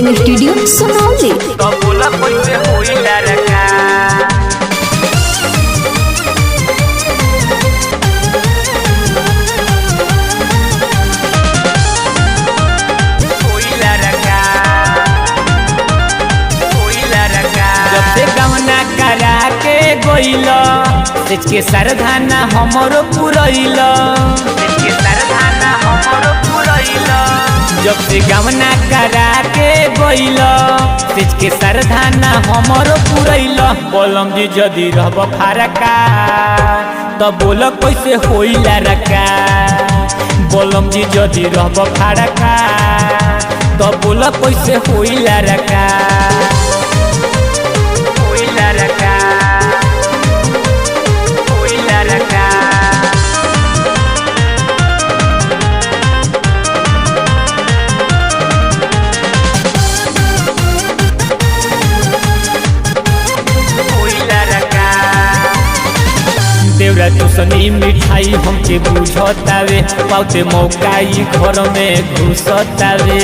Recording studio Sunauli. तो बोला कैसे होई लड़का होई लड़का जब से गवना करा के गइल तेज के सरधाना हमरो पुरइल जब से गवना करा के गइल तेज के सरधाना हमरो पुरइल बोलम जी जदी रहब फारका तो बोल कैसे होई लड़का बोलम जी जदी रहब फारका तो बोल कैसे होई लड़का देवरा तुसनी मिठाई हमके बुझतावे पाउते मौका ई घर में घुसतावे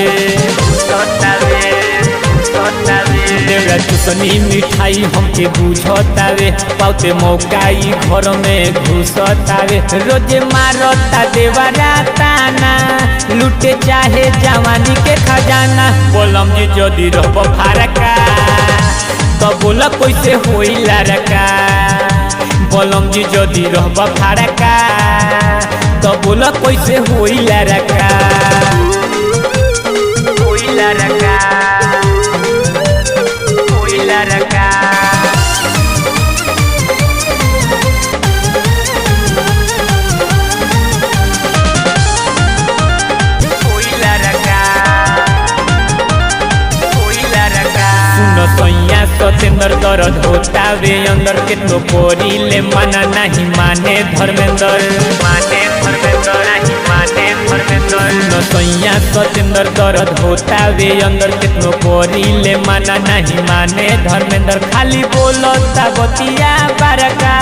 देवरा तुसनी मिठाई हमके बुझतावे पाउते मौका ई घर में घुसतावे रोजे मारता देवरा ताना लूटे चाहे जवानी के खजाना बोलम जी जदी रहब फारका तो बोला कैसे होई लड़का बोलम जी जदी रहब फारका तो बोला कैसे होई लड़का सैया सतेंद्र दर्द होता वे अंदर के तो कोरी ले मना नहीं माने धर्मेंद्र सैया सतेंद्र दर्द होता वे अंदर के तो कोरी ले मना नहीं माने धर्मेंद्र खाली बोलता बतिया बरका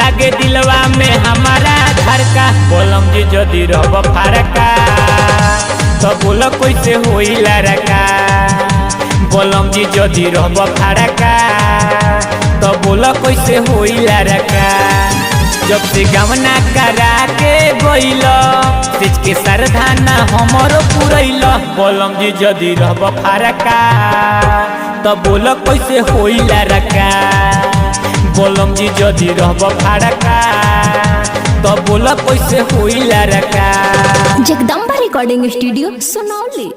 लागे दिलवा में हमारा धड़का बोलम जी जदी रहब फारका तो बोल कैसे होई लड़का बोलम जी जदी रहब फारका तो बोल कैसे होई लड़का जब से गवना करा के गइल तेज के सरधाना हमरो पुरइल बोलम जी जदी रहब फारका तो बोल कैसे होई लड़का बोलम जी जदी रहब फारका तो बोल कैसे होई लड़का जगदम्बा रिकॉर्डिंग स्टूडियो सुनौली।